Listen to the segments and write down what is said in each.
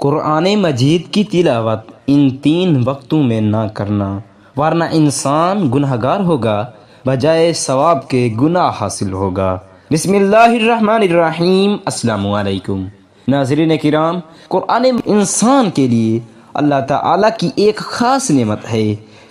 قرآن مجید کی تلاوت ان 3 وقتوں میں نہ کرنا، ورنہ انسان گنہگار ہوگا، بجائے ثواب کے گناہ حاصل ہوگا۔ بسم اللہ الرحمن الرحیم۔ السلام علیکم ناظرین کرام، قرآن انسان کے لیے اللہ تعالیٰ کی ایک خاص نعمت ہے،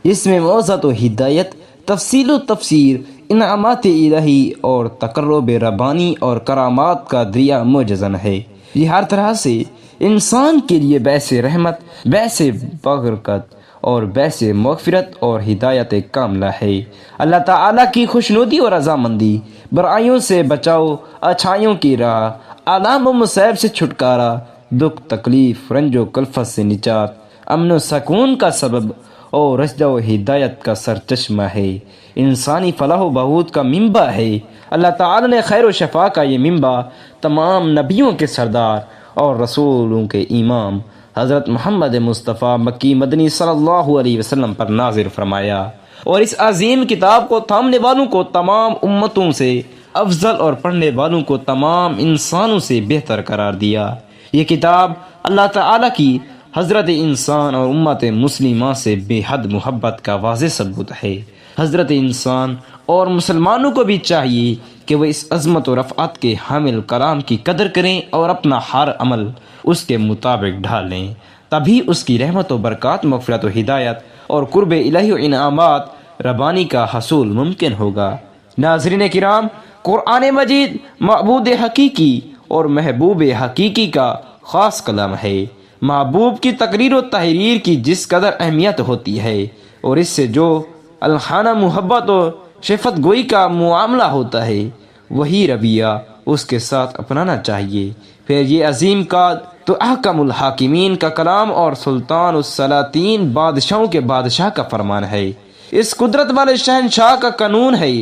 جس میں موعظت و ہدایت، تفصیل و تفسیر، انعامات الہی اور تقرب ربانی اور کرامات کا دریا معجزن ہے۔ یہ ہر طرح سے انسان کے لیے باعث رحمت، باعث برکت اور باعث مغفرت اور ہدایت کاملہ ہے۔ اللہ تعالیٰ کی خوشنودی اور رضامندی، برائیوں سے بچاؤ، اچھائیوں کی راہ، آلام و مصائب سے چھٹکارا، دکھ تکلیف، رنج و کلفت سے نجات، امن و سکون کا سبب اور رشد و ہدایت کا سرچشمہ ہے، انسانی فلاح و بہبود کا منبع ہے۔ اللہ تعالیٰ نے خیر و شفا کا یہ منبع تمام نبیوں کے سردار اور رسولوں کے امام حضرت محمد مصطفیٰ مکی مدنی صلی اللہ علیہ وسلم پر نازل فرمایا، اور اس عظیم کتاب کو تھامنے والوں کو تمام امتوں سے افضل اور پڑھنے والوں کو تمام انسانوں سے بہتر قرار دیا۔ یہ کتاب اللہ تعالیٰ کی حضرت انسان اور امت مسلمہ سے بے حد محبت کا واضح ثبوت ہے۔ حضرت انسان اور مسلمانوں کو بھی چاہیے کہ وہ اس عظمت و رفعت کے حامل کلام کی قدر کریں اور اپنا ہر عمل اس کے مطابق ڈھالیں، تبھی اس کی رحمت و برکات، مغفرت و ہدایت اور قرب الہی و انعامات ربانی کا حصول ممکن ہوگا۔ ناظرین کرام، قرآن مجید معبود حقیقی اور محبوب حقیقی کا خاص کلام ہے۔ محبوب کی تقریر و تحریر کی جس قدر اہمیت ہوتی ہے، اور اس سے جو الخانہ محبت و شفقت گوئی کا معاملہ ہوتا ہے، وہی رویہ اس کے ساتھ اپنانا چاہیے۔ پھر یہ عظیم قاد تو احکم الحاکمین کا کلام اور سلطان السلاطین، بادشاہوں کے بادشاہ کا فرمان ہے، اس قدرت والے شہنشاہ کا قانون ہے،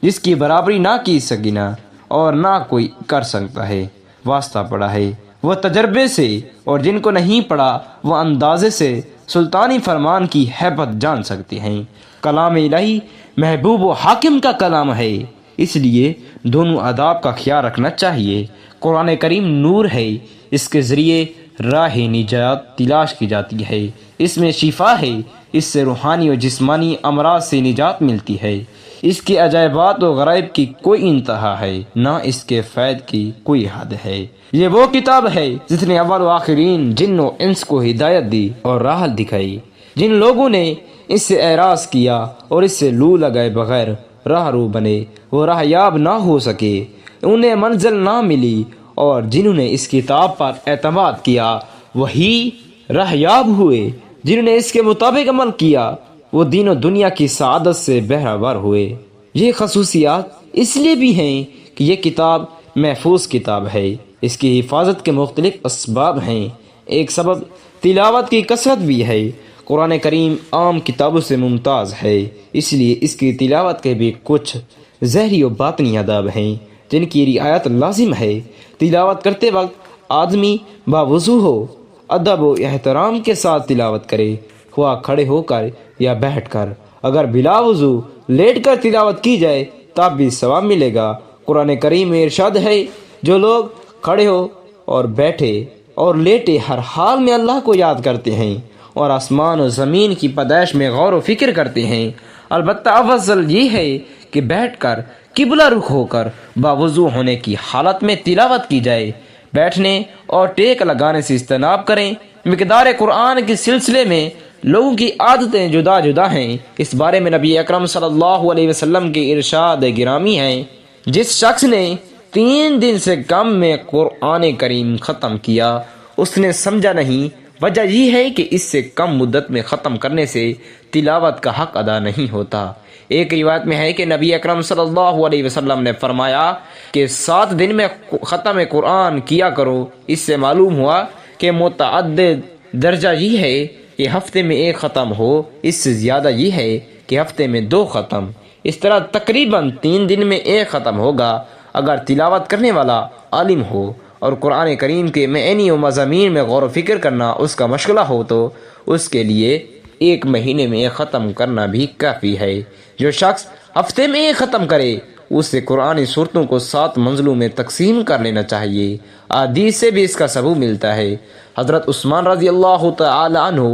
جس کی برابری نہ کی سکینا اور نہ کوئی کر سکتا ہے۔ واسطہ پڑا ہے وہ تجربے سے، اور جن کو نہیں پڑا وہ اندازے سے سلطانی فرمان کی ہیبت جان سکتے ہیں۔ کلام الہی محبوب و حاکم کا کلام ہے، اس لیے دونوں آداب کا خیال رکھنا چاہیے۔ قرآن کریم نور ہے، اس کے ذریعے راہ نجات تلاش کی جاتی ہے، اس میں شفا ہے، اس سے روحانی و جسمانی امراض سے نجات ملتی ہے۔ اس کے عجائبات و غرائب کی کوئی انتہا ہے، نہ اس کے فیض کی کوئی حد ہے۔ یہ وہ کتاب ہے جس نے اول و آخرین جن و انس کو ہدایت دی اور راہ دکھائی۔ جن لوگوں نے اس سے اعراض کیا اور اس سے لو لگائے بغیر راہ رو بنے، وہ راہ یاب نہ ہو سکے، انہیں منزل نہ ملی، اور جنہوں نے اس کتاب پر اعتماد کیا وہی راہ یاب ہوئے۔ جنہوں نے اس کے مطابق عمل کیا وہ دین و دنیا کی سعادت سے بہرہ ہوئے۔ یہ خصوصیات اس لیے بھی ہیں کہ یہ کتاب محفوظ کتاب ہے، اس کی حفاظت کے مختلف اسباب ہیں۔ ایک سبب تلاوت کی کثرت بھی ہے۔ قرآن کریم عام کتابوں سے ممتاز ہے، اس لیے اس کی تلاوت کے بھی کچھ ظاہری و باطنی آداب ہیں جن کی رعایت لازم ہے۔ تلاوت کرتے وقت آدمی باوضو ہو، ادب و احترام کے ساتھ تلاوت کرے، خواہ کھڑے ہو کر یا بیٹھ کر۔ اگر بلا وضو لیٹ کر تلاوت کی جائے تب بھی ثواب ملے گا۔ قرآن کریم میں ارشاد ہے، جو لوگ کھڑے ہو اور بیٹھے اور لیٹے ہر حال میں اللہ کو یاد کرتے ہیں اور آسمان و زمین کی پیدائش میں غور و فکر کرتے ہیں، البتہ افضل یہ ہے کہ بیٹھ کر قبلہ رخ ہو کر باوضو ہونے کی حالت میں تلاوت کی جائے۔ بیٹھنے اور ٹیک لگانے سے اجتناب کریں۔ مقدار قرآن کے سلسلے میں لوگوں کی عادتیں جدا جدا ہیں، اس بارے میں نبی اکرم صلی اللہ علیہ وسلم کے ارشاد گرامی ہیں، جس شخص نے 3 دن سے کم میں قرآن کریم ختم کیا اس نے سمجھا نہیں۔ وجہ یہ ہے کہ اس سے کم مدت میں ختم کرنے سے تلاوت کا حق ادا نہیں ہوتا۔ ایک روایت میں ہے کہ نبی اکرم صلی اللہ علیہ وسلم نے فرمایا کہ 7 دن میں ختم قرآن کیا کرو۔ اس سے معلوم ہوا کہ متعدد درجہ یہ ہے کہ ہفتے میں 1 ختم ہو، اس سے زیادہ یہ ہے کہ ہفتے میں 2 ختم، اس طرح تقریباً 3 دن میں 1 ختم ہوگا۔ اگر تلاوت کرنے والا عالم ہو اور قرآن کریم کے معنی و مضامین میں غور و فکر کرنا اس کا مشغلہ ہو تو اس کے لیے 1 مہینے میں 1 ختم کرنا بھی کافی ہے۔ جو شخص ہفتے میں 1 ختم کرے اسے قرآنی صورتوں کو 7 منزلوں میں تقسیم کر لینا چاہیے۔ احادیث سے بھی اس کا ثبوت ملتا ہے۔ حضرت عثمان رضی اللہ تعالی عنہ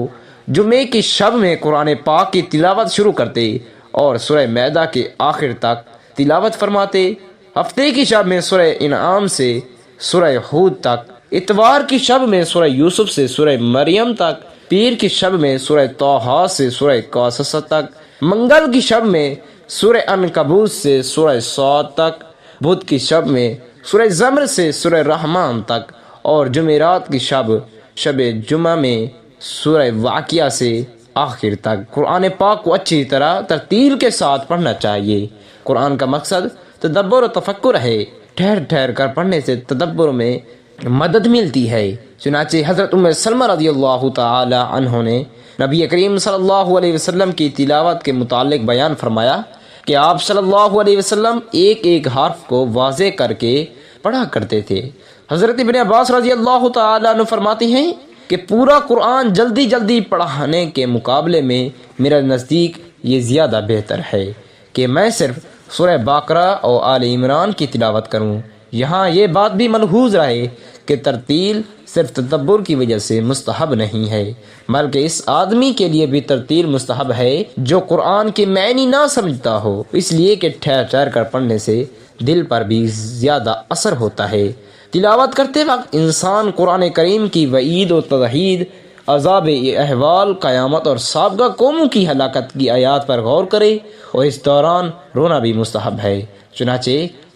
جمعے کی شب میں قرآن پاک کی تلاوت شروع کرتے اور سورہ مائدہ کے آخر تک تلاوت فرماتے۔ ہفتے کی شب میں سورہ انعام سے سورہ ہود تک، اتوار کی شب میں سورہ یوسف سے سورہ مریم تک، پیر کی شب میں سورہ طٰہٰ سے سورہ قصص تک، منگل کی شب میں سورہ عنکبوت سے سورہ صاد تک، بدھ کی شب میں سورہ زمر سے سورہ رحمان تک، اور جمعرات کی شب جمعہ میں سورہ واقعہ سے آخر تک قرآن پاک کو اچھی طرح ترتیل کے ساتھ پڑھنا چاہیے۔ قرآن کا مقصد تدبر و تفکر ہے۔ ٹھہر ٹھہر کر پڑھنے سے تدبر میں مدد ملتی ہے۔ چنانچہ حضرت ام سلمہ رضی اللہ تعالی عنہ نے نبی کریم صلی اللہ علیہ وسلم کی تلاوت کے متعلق بیان فرمایا کہ آپ صلی اللہ علیہ وسلم ایک ایک حرف کو واضح کر کے پڑھا کرتے تھے۔ حضرت ابن عباس رضی اللہ تعالی عنہ فرماتے ہیں کہ پورا قرآن جلدی جلدی پڑھانے کے مقابلے میں میرے نزدیک یہ زیادہ بہتر ہے کہ میں صرف سورہ بقرہ اور آل عمران کی تلاوت کروں۔ یہاں یہ بات بھی ملحوظ رہے کہ ترتیل صرف تدبر کی وجہ سے مستحب نہیں ہے، بلکہ اس آدمی کے لیے بھی ترتیل مستحب ہے جو قرآن کے معنی نہ سمجھتا ہو، اس لیے کہ ٹھہر ٹھہر کر پڑھنے سے دل پر بھی زیادہ اثر ہوتا ہے۔ تلاوت کرتے وقت انسان قرآن کریم کی وعید و تحذیر، عذاب احوال، قیامت اور سابقہ قوموں کی ہلاکت کی آیات پر غور کرے، اور اس دوران رونا بھی مستحب ہے۔ چنانچہ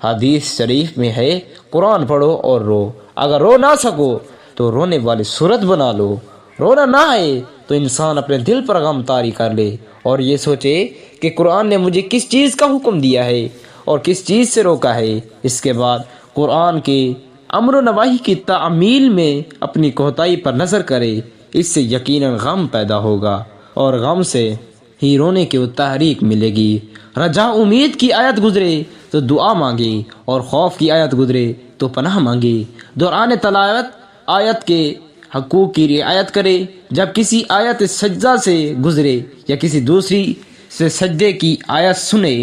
حدیث شریف میں ہے، قرآن پڑھو اور رو، اگر رو نہ سکو تو رونے والی صورت بنا لو۔ رونا نہ آئے تو انسان اپنے دل پر غم طاری کر لے اور یہ سوچے کہ قرآن نے مجھے کس چیز کا حکم دیا ہے اور کس چیز سے روکا ہے۔ اس کے بعد قرآن کے امر و نواہی کی تعمیل میں اپنی کوتاہی پر نظر کرے، اس سے یقیناً غم پیدا ہوگا اور غم سے ہی رونے کی تحریک ملے گی۔ رجا امید کی آیت گزرے تو دعا مانگے اور خوف کی آیت گزرے تو پناہ مانگے۔ دوران تلاوت آیت کے حقوق کی رعایت کرے۔ جب کسی آیت سجدہ سے گزرے یا کسی دوسری سے سجدے کی آیت سنے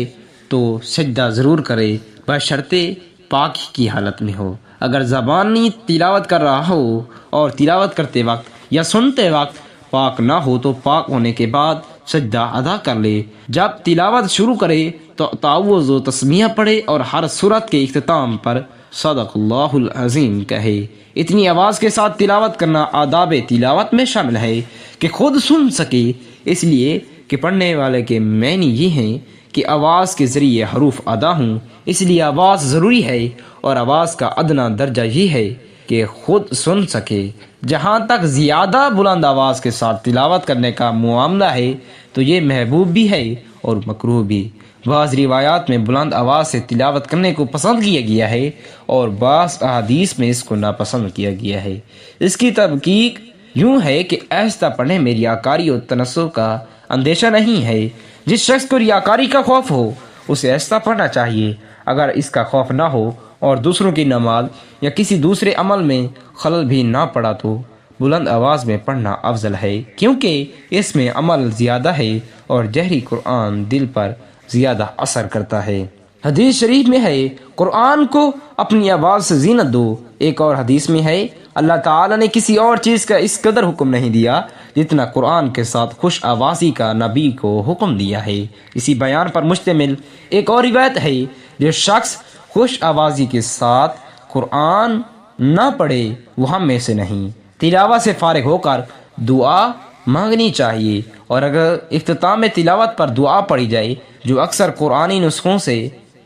تو سجدہ ضرور کرے، بشرطے پاکی کی حالت میں ہو۔ اگر زبانی تلاوت کر رہا ہو اور تلاوت کرتے وقت یا سنتے وقت پاک نہ ہو تو پاک ہونے کے بعد سجدہ ادا کر لے۔ جب تلاوت شروع کرے تو تعوذ و تسمیہ پڑھے اور ہر سورت کے اختتام پر صدق اللہ العظیم کہے۔ اتنی آواز کے ساتھ تلاوت کرنا آداب تلاوت میں شامل ہے کہ خود سن سکے، اس لیے کہ پڑھنے والے کے معنی یہ ہیں کہ آواز کے ذریعے حروف ادا ہوں، اس لیے آواز ضروری ہے، اور آواز کا ادنا درجہ یہ ہے کہ خود سن سکے۔ جہاں تک زیادہ بلند آواز کے ساتھ تلاوت کرنے کا معاملہ ہے تو یہ محبوب بھی ہے اور مکروہ بھی۔ بعض روایات میں بلند آواز سے تلاوت کرنے کو پسند کیا گیا ہے اور بعض احادیث میں اس کو ناپسند کیا گیا ہے۔ اس کی تحقیق یوں ہے کہ آہستہ پڑھنے میں ریاکاری اور تنزل کا اندیشہ نہیں ہے۔ جس شخص کو ریاکاری کا خوف ہو اسے آہستہ پڑھنا چاہیے۔ اگر اس کا خوف نہ ہو اور دوسروں کی نماز یا کسی دوسرے عمل میں خلل بھی نہ پڑا تو بلند آواز میں پڑھنا افضل ہے، کیونکہ اس میں عمل زیادہ ہے اور جہری قرآن دل پر زیادہ اثر کرتا ہے۔ حدیث شریف میں ہے، قرآن کو اپنی آواز سے زینت دو۔ ایک اور حدیث میں ہے، اللہ تعالیٰ نے کسی اور چیز کا اس قدر حکم نہیں دیا جتنا قرآن کے ساتھ خوش آوازی کا نبی کو حکم دیا ہے۔ اسی بیان پر مشتمل ایک اور روایت ہے، جو شخص خوش آوازی کے ساتھ قرآن نہ پڑھے وہ ہم میں سے نہیں۔ تلاوت سے فارغ ہو کر دعا مانگنی چاہیے، اور اگر اختتام تلاوت پر دعا پڑھی جائے جو اکثر قرآنی نسخوں سے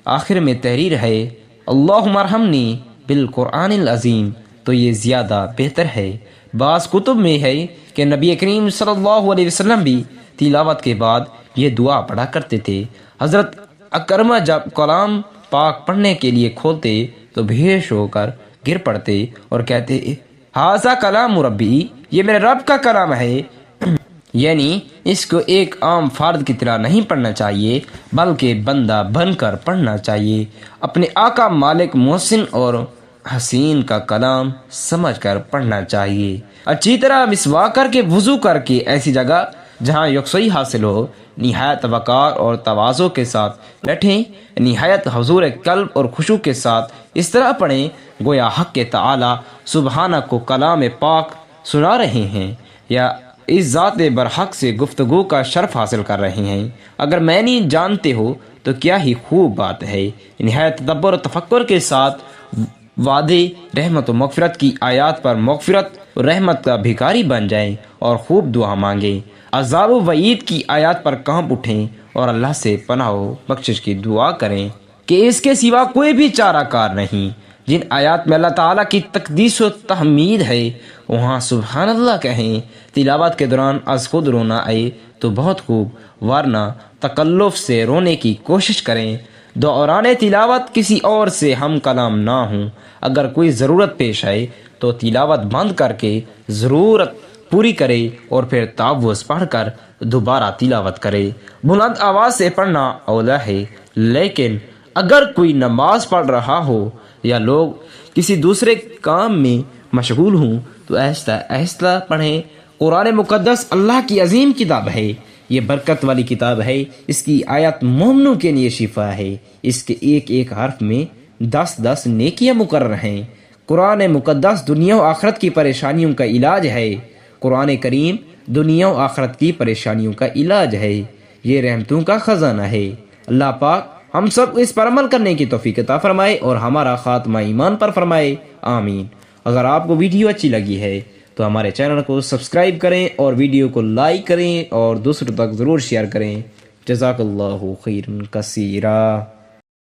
آخر میں تحریر ہے، اللہم ارحمنی بالقرآن العظیم، تو یہ زیادہ بہتر ہے۔ بعض کتب میں ہے کہ نبی کریم صلی اللہ علیہ وسلم بھی تلاوت کے بعد یہ دعا پڑھا کرتے تھے۔ حضرت اکرمہ جب کلام پاک پڑھنے کے لیے کھولتے تو بے ہوش ہو کر گر پڑتے اور کہتے، ھذا کلام ربی، یہ میرے رب کا کلام ہے۔ یعنی اس کو ایک عام فرد کی طرح نہیں پڑھنا چاہیے، بلکہ بندہ بن کر پڑھنا چاہیے، اپنے آقا مالک محسن اور حسین کا کلام سمجھ کر پڑھنا چاہیے۔ اچھی طرح مسواک کر کے وضو کر کے ایسی جگہ جہاں یکسوئی حاصل ہو، نہایت وقار اور تواضع کے ساتھ بیٹھیں، نہایت حضور قلب اور خشوع کے ساتھ اس طرح پڑھیں گویا حق کے تعالی سبحانہ کو کلام پاک سنا رہے ہیں یا اس ذات برحق سے گفتگو کا شرف حاصل کر رہے ہیں۔ اگر میں نہیں جانتے ہو تو کیا ہی خوب بات ہے۔ نہایت تدبر و تفکر کے ساتھ وعدے رحمت و مغفرت کی آیات پر مغفرت و رحمت کا بھکاری بن جائیں اور خوب دعا مانگیں، عذاب و وعید کی آیات پر کانپ اٹھیں اور اللہ سے پناہ و بخشش کی دعا کریں کہ اس کے سوا کوئی بھی چارہ کار نہیں۔ جن آیات میں اللہ تعالیٰ کی تقدیس و تحمید ہے وہاں سبحان اللہ کہیں۔ تلاوت کے دوران از خود رونا آئے تو بہت خوب، ورنہ تکلف سے رونے کی کوشش کریں۔ دوران تلاوت کسی اور سے ہم کلام نہ ہوں۔ اگر کوئی ضرورت پیش آئے تو تلاوت بند کر کے ضرورت پوری کرے اور پھر تعوذ پڑھ کر دوبارہ تلاوت کرے۔ بلند آواز سے پڑھنا اولا ہے، لیکن اگر کوئی نماز پڑھ رہا ہو یا لوگ کسی دوسرے کام میں مشغول ہوں تو آہستہ آہستہ پڑھیں۔ قرآن مقدس اللہ کی عظیم کتاب ہے، یہ برکت والی کتاب ہے۔ اس کی آیات مومنوں کے لیے شفا ہے، اس کے ایک ایک حرف میں 10 نیکیاں مقرر ہیں۔ قرآن مقدس دنیا و آخرت کی پریشانیوں کا علاج ہے۔ قرآن کریم دنیا و آخرت کی پریشانیوں کا علاج ہے، یہ رحمتوں کا خزانہ ہے۔ اللہ پاک ہم سب اس پر عمل کرنے کی توفیق عطا فرمائے اور ہمارا خاتمہ ایمان پر فرمائے، آمین۔ اگر آپ کو ویڈیو اچھی لگی ہے تو ہمارے چینل کو سبسکرائب کریں اور ویڈیو کو لائک کریں اور دوسروں تک ضرور شیئر کریں۔ جزاک اللہ خیرا کثیرا۔